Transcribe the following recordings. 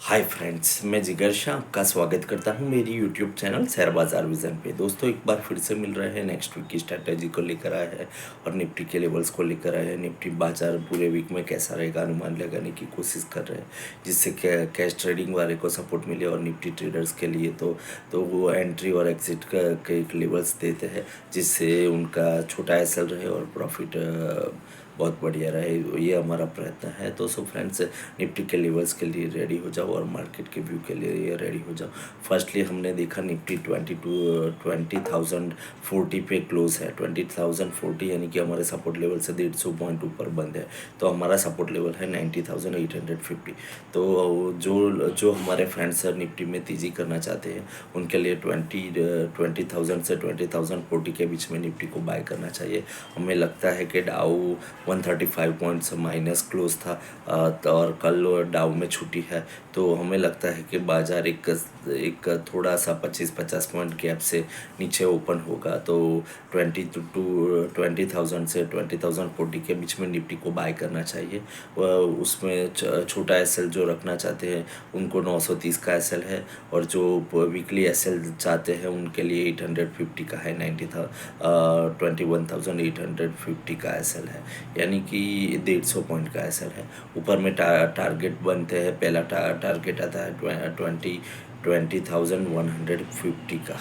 Hi friends, मैं जिगर शाह आपका स्वागत करता हूं मेरी यूट्यूब चैनल शेयर बाज़ार विज़न पे। दोस्तों, एक बार फिर से मिल रहे हैं, नेक्स्ट वीक की स्ट्रैटेजी को लेकर आए हैं और निफ्टी के लेवल्स को लेकर आए हैं। निफ्टी बाजार पूरे वीक में कैसा रहेगा अनुमान लगाने की कोशिश कर रहे हैं, जिससे कैश ट्रेडिंग वाले को सपोर्ट मिले और निफ्टी ट्रेडर्स के लिए तो वो एंट्री और एग्जिट के एक लेवल्स देते हैं, जिससे उनका छोटा एसएल रहे और प्रॉफिट बहुत बढ़िया रहे। ये हमारा प्रयत्न है। तो सो फ्रेंड्स, निफ्टी के लेवल्स के लिए रेडी हो जाओ और मार्केट के व्यू के लिए रेडी हो जाओ। फर्स्टली हमने देखा निफ्टी 20,040 पे क्लोज है। 20,040 यानी कि हमारे सपोर्ट लेवल से 150 पॉइंट ऊपर बंद है। तो हमारा सपोर्ट लेवल है 90,850। तो जो हमारे फ्रेंड्स निफ्टी में तेज़ी करना चाहते हैं, उनके लिए 20,000 से 20,040 के बीच में निफ्टी को बाय करना चाहिए। हमें लगता है कि डाउ 135 पॉइंट्स माइनस क्लोज था, और कल डाउ में छुट्टी है। तो हमें लगता है कि बाज़ार एक थोड़ा सा 25-50 पॉइंट गैप से नीचे ओपन होगा। तो 20,000 से 20,040 के बीच में निफ्टी को बाय करना चाहिए। उसमें छोटा एसएल जो रखना चाहते हैं उनको 930 का एसएल है, और जो वीकली एसएल चाहते हैं उनके लिए 850 का है। 21,850 का एसएल है, यानी कि 150 पॉइंट का एसएल है। ऊपर में टारगेट बनते हैं। पहला टारगेट आता है 20,150 का।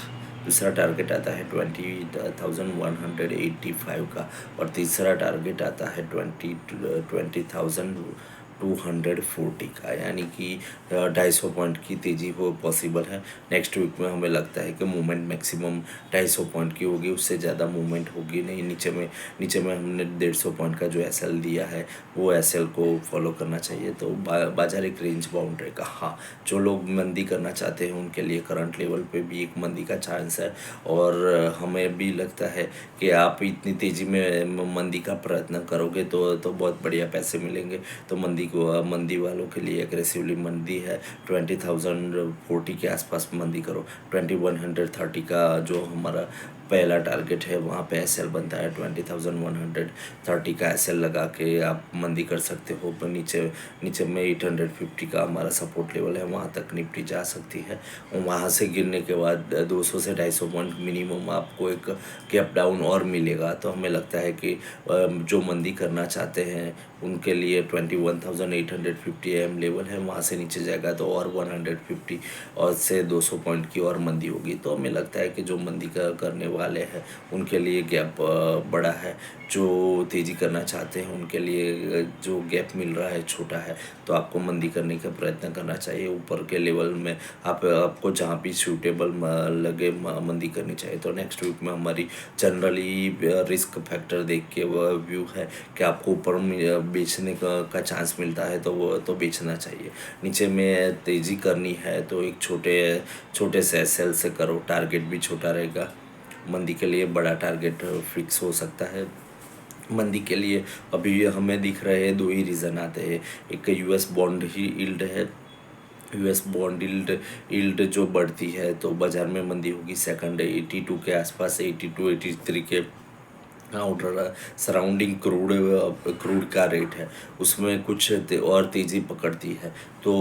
दूसरा टारगेट आता है 20,185 का, और तीसरा टारगेट आता है 20,240 का, यानी कि 250 पॉइंट की तेज़ी हो पॉसिबल है। नेक्स्ट वीक में हमें लगता है कि मूवमेंट मैक्सिमम 250 पॉइंट की होगी, उससे ज़्यादा मूवमेंट होगी नहीं। नीचे में हमने 150 पॉइंट का जो एसएल दिया है वो एसएल को फॉलो करना चाहिए। तो बाजार एक रेंज बाउंड रहेगा। हाँ, जो लोग मंदी करना चाहते हैं उनके लिए करंट लेवल पे भी एक मंदी का चांस है, और हमें भी लगता है कि आप इतनी तेज़ी में मंदी का प्रयत्न करोगे तो बहुत बढ़िया पैसे मिलेंगे। तो मंदी वालों के लिए एग्रेसिवली मंदी है। 20,040 के आसपास मंदी करो। 2130 का जो हमारा पहला टारगेट है वहाँ पे एसएल बनता है। 20,130 का एसएल लगा के आप मंदी कर सकते हो। पर नीचे में 850 का हमारा सपोर्ट लेवल है, वहाँ तक निफ्टी जा सकती है। और वहाँ से गिरने के बाद 200 से 250 पॉइंट मिनिमम आपको एक गैप डाउन और मिलेगा। तो हमें लगता है कि जो मंदी करना चाहते हैं उनके लिए 21,850 एम लेवल है, वहाँ से नीचे जाएगा तो और 150 और से 200 पॉइंट की और मंदी होगी। तो हमें लगता है कि जो मंदी करने वाले हैं उनके लिए गैप बड़ा है। जो तेज़ी करना चाहते हैं उनके लिए जो गैप मिल रहा है छोटा है। तो आपको मंदी करने का प्रयत्न करना चाहिए। ऊपर के लेवल में आपको जहाँ भी सूटेबल लगे मंदी करनी चाहिए। तो नेक्स्ट वीक में हमारी जनरली रिस्क फैक्टर देख के वह व्यू है कि आपको ऊपर में बेचने का चांस मिलता है तो बेचना चाहिए। नीचे में तेज़ी करनी है तो एक छोटे से एसएल से करो। टारगेट भी छोटा रहेगा। मंदी के लिए बड़ा टारगेट फिक्स हो सकता है। मंदी के लिए अभी हमें दिख रहे हैं दो ही रीज़न आते हैं। एक यूएस बॉन्ड ही यील्ड है। यूएस बॉन्ड यील्ड जो बढ़ती है तो बाज़ार में मंदी होगी। सेकंड 82 के आसपास, 82-83 के आउटर सराउंडिंग क्रूड का रेट है, उसमें कुछ और तेज़ी पकड़ती है तो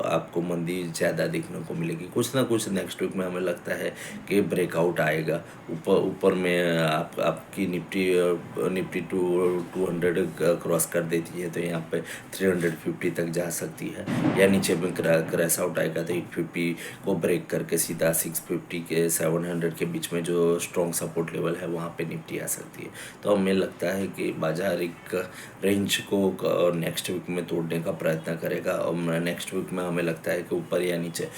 आपको मंदी ज़्यादा देखने को मिलेगी। कुछ ना कुछ नेक्स्ट वीक में हमें लगता है कि ब्रेकआउट आएगा। ऊपर में आपकी निफ्टी 200 क्रॉस कर देती है तो यहाँ पे 350 तक जा सकती है, या नीचे में क्रैश आउट आएगा तो 850 को ब्रेक करके सीधा 650 के 700 के बीच में जो स्ट्रॉन्ग सपोर्ट लेवल है वहाँ पे निफ्टी आ सकती है। तो हमें लगता है कि बाजार एक रेंज को नेक्स्ट वीक में तोड़ने का प्रयत्न करेगा, और नेक्स्ट वीक में हमें लगता है कि ऊपर या नीचे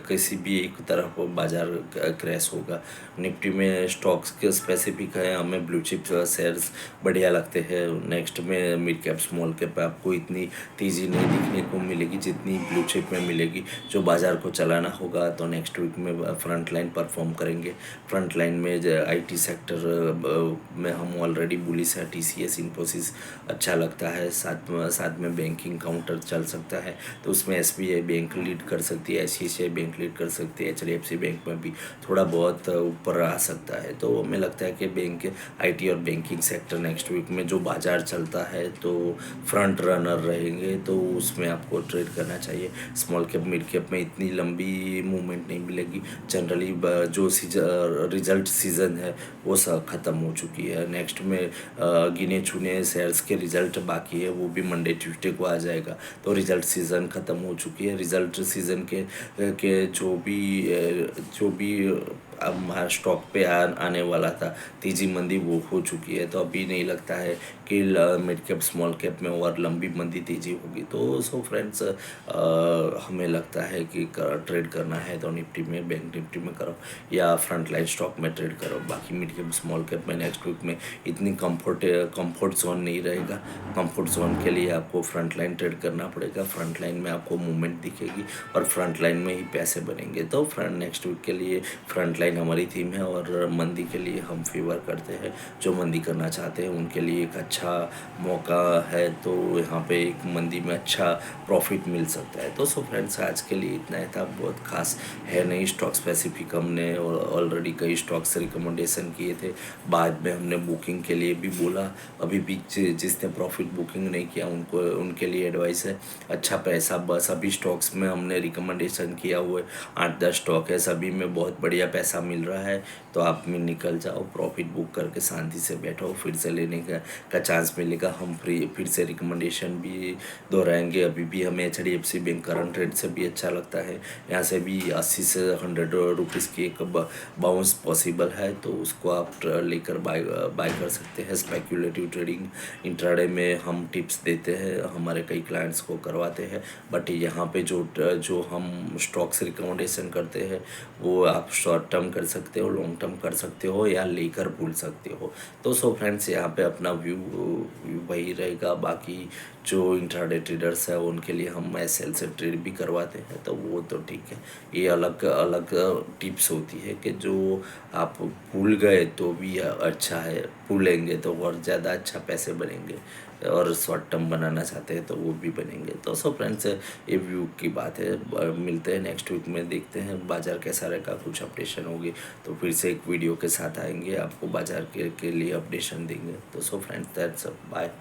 किसी भी एक तरफ बाजार क्रैश होगा। निफ्टी में स्टॉक्स के स्पेसिफिक है, हमें ब्लू चिप शेयर्स बढ़िया लगते हैं। नेक्स्ट में मिड कैप स्मॉल कैप आपको इतनी तेज़ी नहीं दिखने को मिलेगी जितनी ब्लू चिप में मिलेगी। जो बाज़ार को चलाना होगा तो नेक्स्ट वीक में फ्रंट लाइन परफॉर्म करेंगे। फ्रंट लाइन में आईटी सेक्टर में हम ऑलरेडी बुलिश है। टीसीएस, इन्फोसिस अच्छा लगता है। साथ में बैंकिंग काउंटर चल सकता है, तो उसमें एसबीआई बैंक लीड कर सकती है, आईसीआईसीआई बैंक लीड कर सकती है, एचडीएफसी बैंक में भी थोड़ा बहुत ऊपर आ सकता है। तो हमें लगता है कि बैंक, आईटी और बैंकिंग सेक्टर नेक्स्ट वीक में जो बाजार चलता है तो फ्रंट रनर रहेंगे, तो उसमें आपको ट्रेड करना चाहिए। स्मॉल कैप मिड कैप में इतनी लंबी मूवमेंट नहीं मिलेगी। जनरली जो रिजल्ट सीज़न है वो सब ख़त्म हो चुकी है। नेक्स्ट में गिने चुने शेयर्स के रिज़ल्ट बाकी है, वो भी मंडे ट्यूसडे को आ जाएगा। तो रिज़ल्ट सीज़न ख़त्म हो चुकी है। रिज़ल्ट सीज़न के जो भी अब स्टॉक पे आने वाला था, तेज़ी मंदी वो हो चुकी है। तो अभी नहीं लगता है कि मिड कैप स्मॉल कैप में और लंबी मंदी तेज़ी होगी। तो सो फ्रेंड्स, हमें लगता है कि ट्रेड करना है तो निफ्टी में, बैंक निफ्टी में करो या फ्रंट लाइन स्टॉक में ट्रेड करो। बाकी मिड कैप स्मॉल कैप में नेक्स्ट वीक में इतनी कंफर्ट जोन नहीं रहेगा। कंफर्ट जोन के लिए आपको फ्रंट लाइन ट्रेड करना पड़ेगा। फ्रंट लाइन में आपको मूवमेंट दिखेगी और फ्रंट लाइन में ही पैसे बनेंगे। तो नेक्स्ट वीक के लिए फ्रंट लाइन हमारी थीम है और मंदी के लिए हम फेवर करते हैं। जो मंदी करना चाहते हैं उनके लिए एक अच्छा मौका है, तो यहाँ पे एक मंदी में अच्छा प्रॉफिट मिल सकता है। तो सो फ्रेंड्स, आज के लिए इतना ही था, बहुत खास है नहीं। स्टॉक स्पेसिफिक हमने ऑलरेडी कई स्टॉक्स रिकमेंडेशन किए थे, बाद में हमने बुकिंग के लिए भी बोला। अभी भी जिसने प्रॉफिट बुकिंग नहीं किया उनके लिए एडवाइस है, अच्छा पैसा बस अभी स्टॉक्स में हमने रिकमेंडेशन किया हुआ है 8-10 स्टॉक है, सभी में बहुत बढ़िया पैसा मिल रहा है। तो आप में निकल जाओ, प्रॉफिट बुक करके शांति से बैठो, फिर से लेने का चांस मिलेगा। हम फिर से रिकमेंडेशन भी दोहराएंगे। अभी भी हमें एचडीएफसी बैंक करंट रेट से भी अच्छा लगता है, यहाँ से भी 80 से 100 रुपीज़ की एक बाउंस पॉसिबल है, तो उसको आप लेकर बाय कर सकते हैं। स्पेक्यूलेटिव ट्रेडिंग इंट्राडे में हम टिप्स देते हैं, हमारे कई क्लाइंट्स को करवाते हैं। बट यहाँ पे जो हम स्टॉक्स रिकमेंडेशन करते हैं वो आप शॉर्ट टर्म कर सकते हो, लॉन्ग टर्म कर सकते हो या लेकर भूल सकते हो। तो सो फ्रेंड्स, यहाँ पे अपना व्यू वही रहेगा। बाकी जो इंट्राडे ट्रेडर्स है उनके लिए हम एसएल से ट्रेड भी करवाते हैं, तो वो तो ठीक है। ये अलग अलग टिप्स होती है कि जो आप भूल गए तो भी अच्छा है, भूलेंगे तो और ज़्यादा अच्छा पैसे बनेंगे, और शॉर्ट टर्म बनाना चाहते हैं तो वो भी बनेंगे। तो सो फ्रेंड्स, ये व्यू की बात है। मिलते हैं नेक्स्ट वीक में, देखते हैं बाज़ार कैसा रहेगा। कुछ अपडेशन होगी तो फिर से एक वीडियो के साथ आएंगे, आपको बाज़ार के लिए अपडेशन देंगे। तो सो फ्रेंड्स, दैट्स बाय।